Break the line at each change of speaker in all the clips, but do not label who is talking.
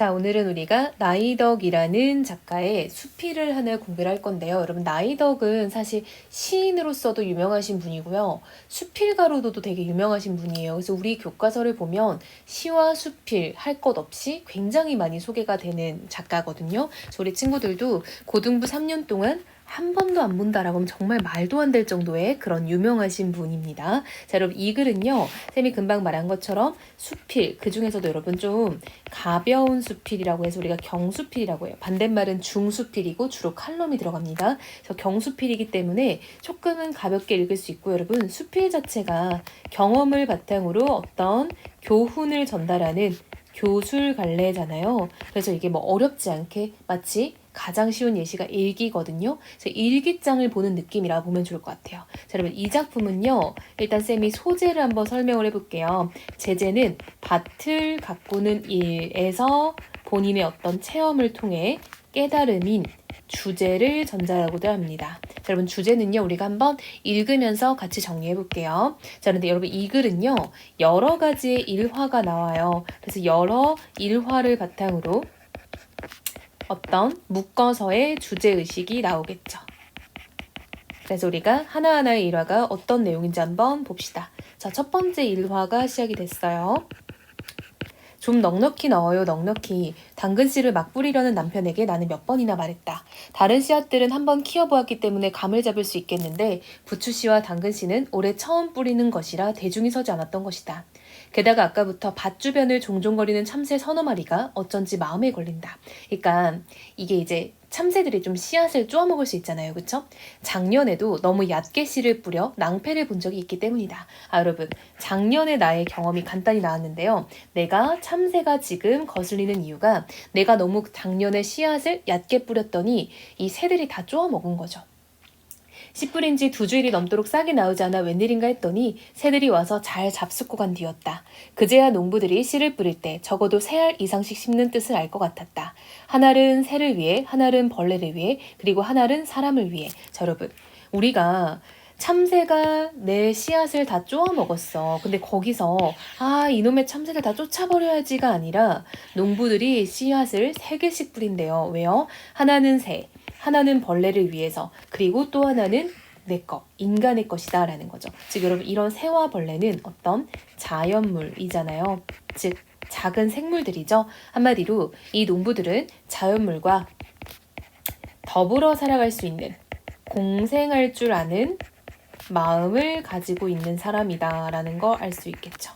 자, 오늘은 우리가 나이덕이라는 작가의 수필을 하나 공부를 할 건데요. 여러분, 나이덕은 사실 시인으로서도 유명하신 분이고요. 수필가로도 되게 유명하신 분이에요. 그래서 우리 교과서를 보면 시와 수필 할 것 없이 굉장히 많이 소개가 되는 작가거든요. 그래서 우리 친구들도 고등부 3년 동안 한 번도 안 본다라고 하면 정말 말도 안 될 정도의 그런 유명하신 분입니다. 자, 여러분 이 글은요. 쌤이 금방 말한 것처럼 수필, 그 중에서도 여러분 좀 가벼운 수필이라고 해서 우리가 경수필이라고 해요. 반대말은 중수필이고 주로 칼럼이 들어갑니다. 그래서 경수필이기 때문에 조금은 가볍게 읽을 수 있고 여러분 수필 자체가 경험을 바탕으로 어떤 교훈을 전달하는 교술갈래잖아요. 그래서 이게 뭐 어렵지 않게 마치 가장 쉬운 예시가 일기거든요. 그래서 일기장을 보는 느낌이라 보면 좋을 것 같아요. 자, 여러분 이 작품은요. 일단 쌤이 소재를 한번 설명을 해볼게요. 제재는 밭을 가꾸는 일에서 본인의 어떤 체험을 통해 깨달음인 주제를 전달하고도 합니다. 자, 여러분 주제는요. 우리가 한번 읽으면서 같이 정리해 볼게요. 자, 그런데 여러분 이 글은요. 여러 가지의 일화가 나와요. 그래서 여러 일화를 바탕으로 어떤 묶어서의 주제의식이 나오겠죠. 그래서 우리가 하나하나의 일화가 어떤 내용인지 한번 봅시다. 자, 첫 번째 일화가 시작이 됐어요. 좀 넉넉히 넣어요, 넉넉히. 당근씨를 막 뿌리려는 남편에게 나는 몇 번이나 말했다. 다른 씨앗들은 한번 키워보았기 때문에 감을 잡을 수 있겠는데 부추씨와 당근씨는 올해 처음 뿌리는 것이라 대중이 서지 않았던 것이다. 게다가 아까부터 밭 주변을 종종거리는 참새 서너 마리가 어쩐지 마음에 걸린다. 그러니까 이게 이제 참새들이 좀 씨앗을 쪼아 먹을 수 있잖아요. 그쵸? 작년에도 너무 얕게 씨를 뿌려 낭패를 본 적이 있기 때문이다. 아, 여러분 작년에 나의 경험이 간단히 나왔는데요. 내가 참새가 지금 거슬리는 이유가 내가 너무 작년에 씨앗을 얕게 뿌렸더니 이 새들이 다 쪼아 먹은 거죠. 씨 뿌린 지 2주일이 넘도록 싹이 나오지 않아 웬일인가 했더니 새들이 와서 잘 잡숫고 간 뒤였다. 그제야 농부들이 씨를 뿌릴 때 적어도 3알 이상씩 심는 뜻을 알 것 같았다. 하나는 새를 위해, 하나는 벌레를 위해, 그리고 하나는 사람을 위해. 자, 여러분 우리가 참새가 내 씨앗을 다 쪼아 먹었어. 근데 거기서 이놈의 참새를 다 쫓아버려야지가 아니라 농부들이 씨앗을 3개씩 뿌린대요. 왜요? 하나는 새, 하나는 벌레를 위해서, 그리고 또 하나는 내 것, 인간의 것이다 라는 거죠. 즉 여러분 이런 새와 벌레는 어떤 자연물이잖아요. 즉 작은 생물들이죠. 한마디로 이 농부들은 자연물과 더불어 살아갈 수 있는, 공생할 줄 아는 마음을 가지고 있는 사람이다 라는 걸 알 수 있겠죠.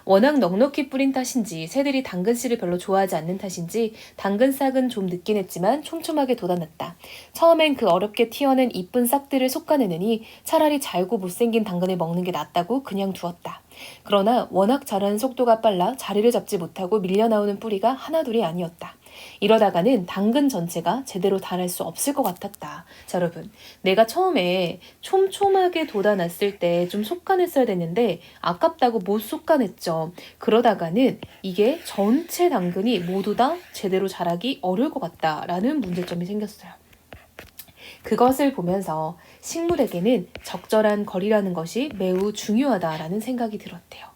워낙 넉넉히 뿌린 탓인지 새들이 당근씨를 별로 좋아하지 않는 탓인지 당근싹은 좀 늦긴 했지만 촘촘하게 돋아났다. 처음엔 그 어렵게 튀어낸 이쁜 싹들을 솎아내느니 차라리 잘고 못생긴 당근을 먹는 게 낫다고 그냥 두었다. 그러나 워낙 자라는 속도가 빨라 자리를 잡지 못하고 밀려나오는 뿌리가 하나둘이 아니었다. 이러다가는 당근 전체가 제대로 자랄 수 없을 것 같았다. 자, 여러분 내가 처음에 촘촘하게 돋아났을 때 좀 솎아냈어야 됐는데 아깝다고 못 솎아냈죠. 그러다가는 이게 전체 당근이 모두 다 제대로 자라기 어려울 것 같다라는 문제점이 생겼어요. 그것을 보면서 식물에게는 적절한 거리라는 것이 매우 중요하다라는 생각이 들었대요.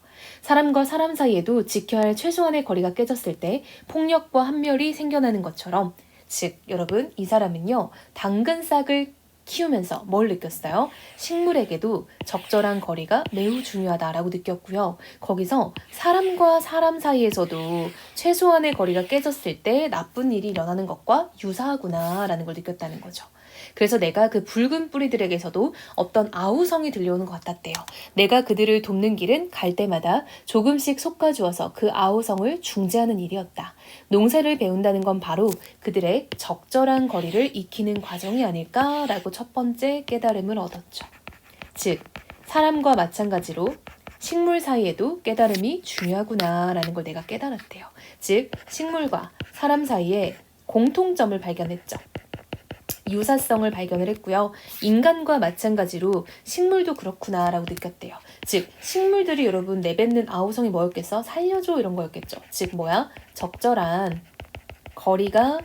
사람과 사람 사이에도 지켜야 할 최소한의 거리가 깨졌을 때 폭력과 함멸이 생겨나는 것처럼, 즉 여러분 이 사람은요 당근싹을 키우면서 뭘 느꼈어요? 식물에게도 적절한 거리가 매우 중요하다라고 느꼈고요. 거기서 사람과 사람 사이에서도 최소한의 거리가 깨졌을 때 나쁜 일이 일어나는 것과 유사하구나라는 걸 느꼈다는 거죠. 그래서 내가 그 붉은 뿌리들에게서도 어떤 아우성이 들려오는 것 같았대요. 내가 그들을 돕는 길은 갈 때마다 조금씩 솎아주어서 그 아우성을 중재하는 일이었다. 농사를 배운다는 건 바로 그들의 적절한 거리를 익히는 과정이 아닐까라고 첫 번째 깨달음을 얻었죠. 즉 사람과 마찬가지로 식물 사이에도 깨달음이 중요하구나라는 걸 내가 깨달았대요. 즉 식물과 사람 사이에 공통점을 발견했죠. 유사성을 발견을 했고요. 인간과 마찬가지로 식물도 그렇구나라고 느꼈대요. 즉 식물들이 여러분 내뱉는 아우성이 뭐였겠어? 살려줘 이런 거였겠죠. 즉 뭐야? 적절한 거리가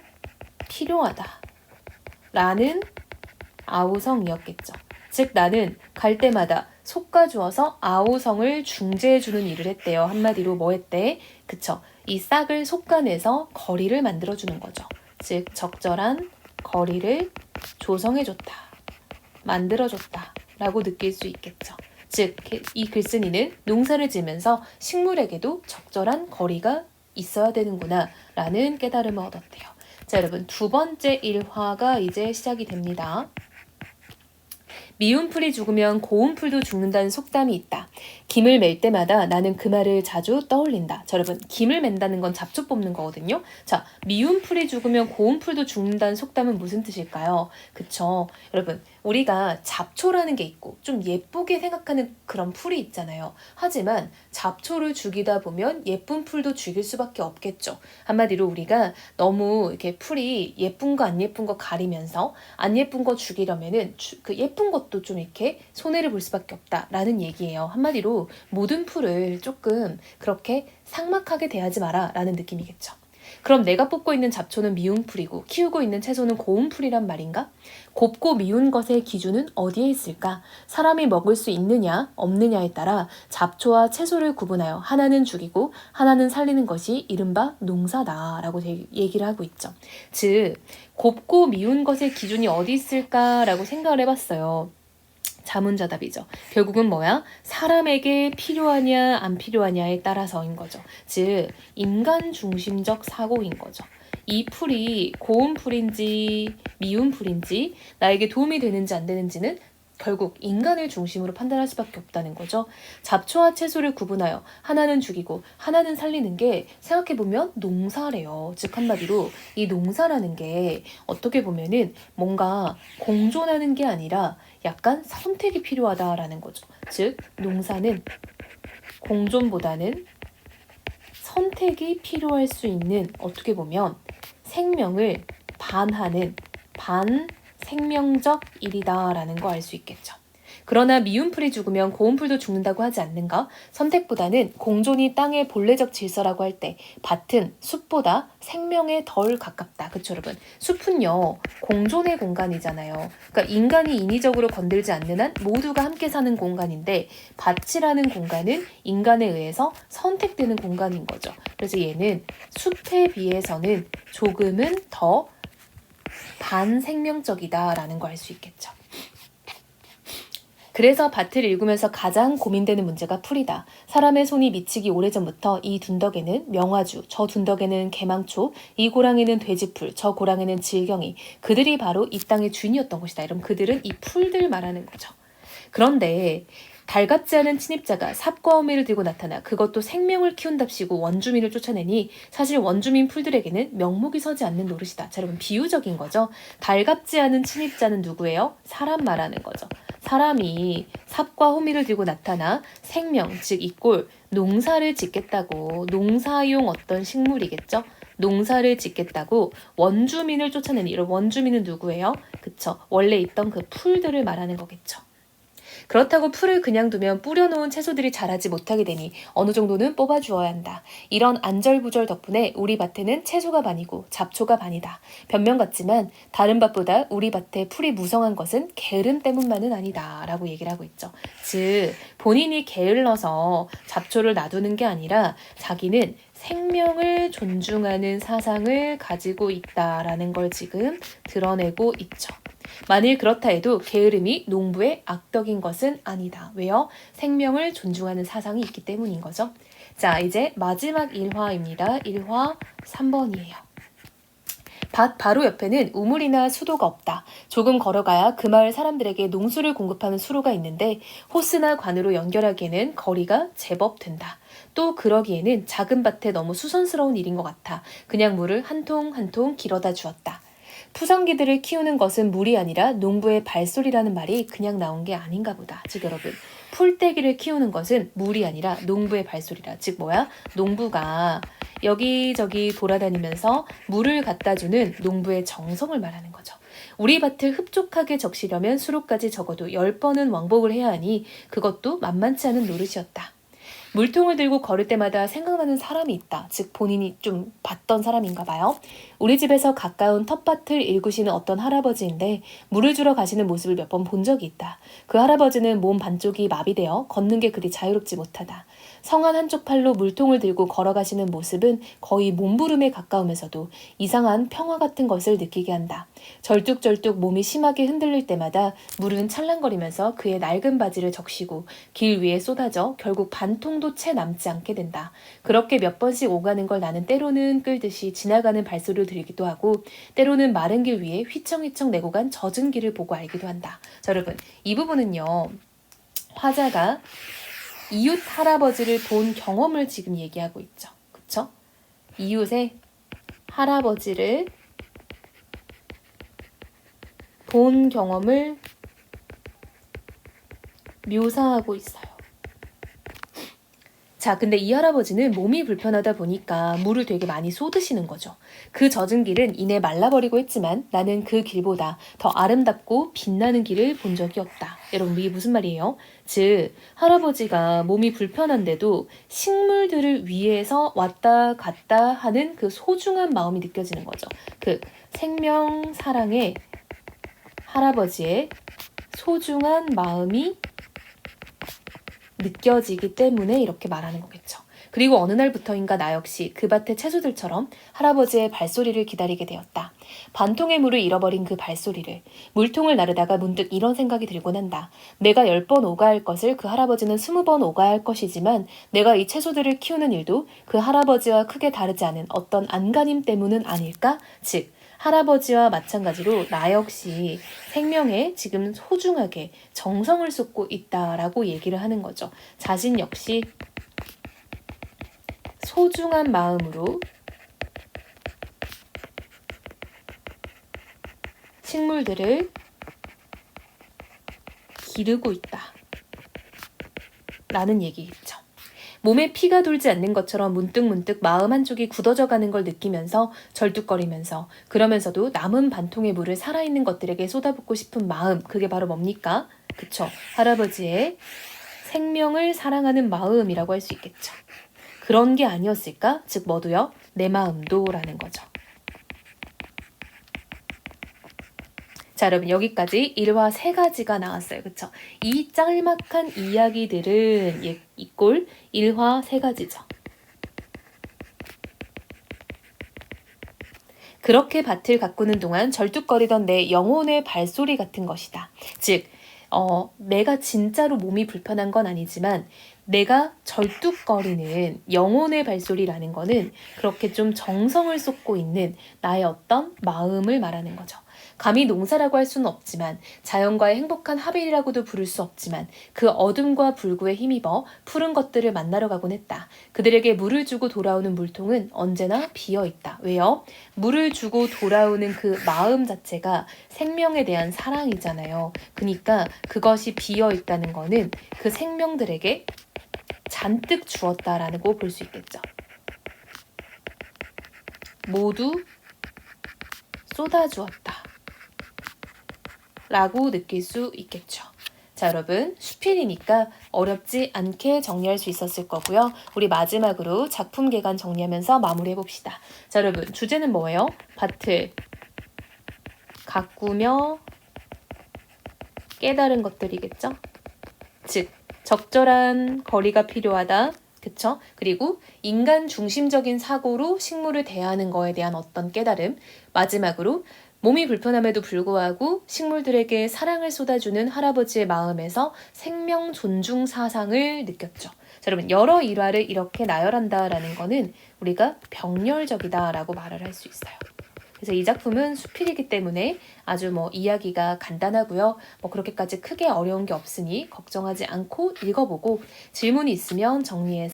필요하다 라는 아우성이었겠죠. 즉 나는 갈 때마다 솎아주어서 아우성을 중재해주는 일을 했대요. 한마디로 뭐 했대? 그쵸? 이 싹을 솎아내서 거리를 만들어주는 거죠. 즉 적절한 거리를 조성해줬다, 만들어줬다 라고 느낄 수 있겠죠. 즉 이 글쓴이는 농사를 지으면서 식물에게도 적절한 거리가 있어야 되는구나 라는 깨달음을 얻었대요. 자, 여러분 두 번째 일화가 이제 시작이 됩니다. 미운 풀이 죽으면 고운 풀도 죽는다는 속담이 있다. 김을 맬 때마다 나는 그 말을 자주 떠올린다. 자, 여러분 김을 맨다는 건 잡초 뽑는 거거든요. 자, 미운 풀이 죽으면 고운 풀도 죽는다는 속담은 무슨 뜻일까요? 그쵸? 여러분 우리가 잡초라는 게 있고 좀 예쁘게 생각하는 그런 풀이 있잖아요. 하지만 잡초를 죽이다 보면 예쁜 풀도 죽일 수밖에 없겠죠. 한마디로 우리가 너무 이렇게 풀이 예쁜 거 안 예쁜 거 가리면서 안 예쁜 거 죽이려면은 그 예쁜 것도 좀 이렇게 손해를 볼 수밖에 없다라는 얘기예요. 한마디로 모든 풀을 조금 그렇게 삭막하게 대하지 마라 라는 느낌이겠죠. 그럼 내가 뽑고 있는 잡초는 미운 풀이고 키우고 있는 채소는 고운 풀이란 말인가? 곱고 미운 것의 기준은 어디에 있을까? 사람이 먹을 수 있느냐 없느냐에 따라 잡초와 채소를 구분하여 하나는 죽이고 하나는 살리는 것이 이른바 농사다라고 얘기를 하고 있죠. 즉 곱고 미운 것의 기준이 어디 있을까라고 생각을 해봤어요. 자문자답이죠. 결국은 뭐야? 사람에게 필요하냐 안 필요하냐에 따라서인 거죠. 즉 인간 중심적 사고인 거죠. 이 풀이 고운 풀인지 미운 풀인지 나에게 도움이 되는지 안 되는지는 결국 인간을 중심으로 판단할 수밖에 없다는 거죠. 잡초와 채소를 구분하여 하나는 죽이고 하나는 살리는 게 생각해보면 농사래요. 즉 한마디로 이 농사라는 게 어떻게 보면은 뭔가 공존하는 게 아니라 약간 선택이 필요하다라는 거죠. 즉 농사는 공존보다는 선택이 필요할 수 있는 어떻게 보면 생명을 반하는 반생명적 일이다라는 거 알 수 있겠죠. 그러나 미운 풀이 죽으면 고운 풀도 죽는다고 하지 않는가? 선택보다는 공존이 땅의 본래적 질서라고 할 때 밭은 숲보다 생명에 덜 가깝다. 그쵸 여러분? 숲은요 공존의 공간이잖아요. 그러니까 인간이 인위적으로 건들지 않는 한 모두가 함께 사는 공간인데 밭이라는 공간은 인간에 의해서 선택되는 공간인 거죠. 그래서 얘는 숲에 비해서는 조금은 더 반생명적이다라는 거 알 수 있겠죠. 그래서 밭을 일구면서 가장 고민되는 문제가 풀이다. 사람의 손이 미치기 오래전부터 이 둔덕에는 명화주, 저 둔덕에는 개망초, 이 고랑에는 돼지풀, 저 고랑에는 질경이, 그들이 바로 이 땅의 주인이었던 것이다. 이러면 그들은 이 풀들 말하는 거죠. 그런데 달갑지 않은 침입자가 삽과 어미를 들고 나타나 그것도 생명을 키운답시고 원주민을 쫓아내니 사실 원주민 풀들에게는 명목이 서지 않는 노릇이다. 자, 여러분 비유적인 거죠. 달갑지 않은 침입자는 누구예요? 사람 말하는 거죠. 사람이 삽과 호미를 들고 나타나 생명, 즉 이꼴 농사를 짓겠다고 농사용 어떤 식물이겠죠. 농사를 짓겠다고 원주민을 쫓아내니 이런 원주민은 누구예요? 그쵸. 원래 있던 그 풀들을 말하는 거겠죠. 그렇다고 풀을 그냥 두면 뿌려놓은 채소들이 자라지 못하게 되니 어느 정도는 뽑아주어야 한다. 이런 안절부절 덕분에 우리 밭에는 채소가 반이고 잡초가 반이다. 변명 같지만 다른 밭보다 우리 밭에 풀이 무성한 것은 게으름 때문만은 아니다 라고 얘기를 하고 있죠. 즉 본인이 게을러서 잡초를 놔두는 게 아니라 자기는 생명을 존중하는 사상을 가지고 있다라는 걸 지금 드러내고 있죠. 만일 그렇다 해도 게으름이 농부의 악덕인 것은 아니다. 왜요? 생명을 존중하는 사상이 있기 때문인 거죠. 자, 이제 마지막 일화입니다. 일화 3번이에요. 밭 바로 옆에는 우물이나 수도가 없다. 조금 걸어가야 그 마을 사람들에게 농수를 공급하는 수로가 있는데 호스나 관으로 연결하기에는 거리가 제법 된다. 또 그러기에는 작은 밭에 너무 수선스러운 일인 것 같아. 그냥 물을 한 통 한 통 길어다 주었다. 푸성기들을 키우는 것은 물이 아니라 농부의 발소리라는 말이 그냥 나온 게 아닌가 보다. 즉 여러분 풀떼기를 키우는 것은 물이 아니라 농부의 발소리라. 즉 뭐야? 농부가 여기저기 돌아다니면서 물을 갖다 주는 농부의 정성을 말하는 거죠. 우리 밭을 흡족하게 적시려면 수로까지 적어도 10번은 왕복을 해야 하니 그것도 만만치 않은 노릇이었다. 물통을 들고 걸을 때마다 생각나는 사람이 있다. 즉 본인이 좀 봤던 사람인가 봐요. 우리 집에서 가까운 텃밭을 일구시는 어떤 할아버지인데 물을 주러 가시는 모습을 몇 번 본 적이 있다. 그 할아버지는 몸 반쪽이 마비되어 걷는 게 그리 자유롭지 못하다. 성한 한쪽 팔로 물통을 들고 걸어가시는 모습은 거의 몸부림에 가까우면서도 이상한 평화 같은 것을 느끼게 한다. 절뚝절뚝 몸이 심하게 흔들릴 때마다 물은 찰랑거리면서 그의 낡은 바지를 적시고 길 위에 쏟아져 결국 반통도 채 남지 않게 된다. 그렇게 몇 번씩 오가는 걸 나는 때로는 끌듯이 지나가는 발소리를 들기도 하고 때로는 마른 길 위에 휘청휘청 내고 간 젖은 길을 보고 알기도 한다. 자, 여러분 이 부분은요. 화자가 이웃 할아버지를 본 경험을 지금 얘기하고 있죠. 그쵸? 이웃의 할아버지를 본 경험을 묘사하고 있어요. 자, 근데 이 할아버지는 몸이 불편하다 보니까 물을 되게 많이 쏟으시는 거죠. 그 젖은 길은 이내 말라버리고 했지만 나는 그 길보다 더 아름답고 빛나는 길을 본 적이 없다. 여러분 이게 무슨 말이에요? 즉 할아버지가 몸이 불편한데도 식물들을 위해서 왔다 갔다 하는 그 소중한 마음이 느껴지는 거죠. 그 생명 사랑의 할아버지의 소중한 마음이 느껴지기 때문에 이렇게 말하는 거겠죠. 그리고 어느 날부터인가 나 역시 그 밭의 채소들처럼 할아버지의 발소리를 기다리게 되었다. 반통의 물을 잃어버린 그 발소리를. 물통을 나르다가 문득 이런 생각이 들곤 한다. 내가 10번 오가야 할 것을 그 할아버지는 20번 오가야 할 것이지만 내가 이 채소들을 키우는 일도 그 할아버지와 크게 다르지 않은 어떤 안간힘 때문은 아닐까? 즉 할아버지와 마찬가지로 나 역시 생명에 지금 소중하게 정성을 쏟고 있다라고 얘기를 하는 거죠. 자신 역시 소중한 마음으로 식물들을 기르고 있다. 라는 얘기겠죠. 몸에 피가 돌지 않는 것처럼 문득문득 마음 한쪽이 굳어져 가는 걸 느끼면서 절뚝거리면서 그러면서도 남은 반통의 물을 살아있는 것들에게 쏟아붓고 싶은 마음, 그게 바로 뭡니까? 그쵸. 할아버지의 생명을 사랑하는 마음이라고 할 수 있겠죠. 그런 게 아니었을까? 즉 뭐도요? 내 마음도 라는 거죠. 자, 여러분 여기까지 1화 3가지가 나왔어요. 그쵸? 이 짤막한 이야기들은 이꼴 1화 3가지죠. 그렇게 밭을 가꾸는 동안 절뚝거리던 내 영혼의 발소리 같은 것이다. 즉 내가 진짜로 몸이 불편한 건 아니지만 내가 절뚝거리는 영혼의 발소리라는 거는 그렇게 좀 정성을 쏟고 있는 나의 어떤 마음을 말하는 거죠. 감히 농사라고 할 수는 없지만 자연과의 행복한 합일이라고도 부를 수 없지만 그 어둠과 불구에 힘입어 푸른 것들을 만나러 가곤 했다. 그들에게 물을 주고 돌아오는 물통은 언제나 비어있다. 왜요? 물을 주고 돌아오는 그 마음 자체가 생명에 대한 사랑이잖아요. 그러니까 그것이 비어있다는 거는 그 생명들에게 잔뜩 주었다라고 볼 수 있겠죠. 모두 쏟아주었다. 라고 느낄 수 있겠죠. 자, 여러분 수필이니까 어렵지 않게 정리할 수 있었을 거고요. 우리 마지막으로 작품 개간 정리하면서 마무리해 봅시다. 자, 여러분 주제는 뭐예요? 밭을 가꾸며 깨달은 것들이겠죠. 즉 적절한 거리가 필요하다. 그쵸? 그리고 인간 중심적인 사고로 식물을 대하는 거에 대한 어떤 깨달음. 마지막으로 몸이 불편함에도 불구하고 식물들에게 사랑을 쏟아주는 할아버지의 마음에서 생명 존중 사상을 느꼈죠. 자, 여러분 여러 일화를 이렇게 나열한다라는 거는 우리가 병렬적이다라고 말을 할 수 있어요. 그래서 이 작품은 수필이기 때문에 아주 이야기가 간단하고요. 그렇게까지 크게 어려운 게 없으니 걱정하지 않고 읽어보고 질문이 있으면 정리해서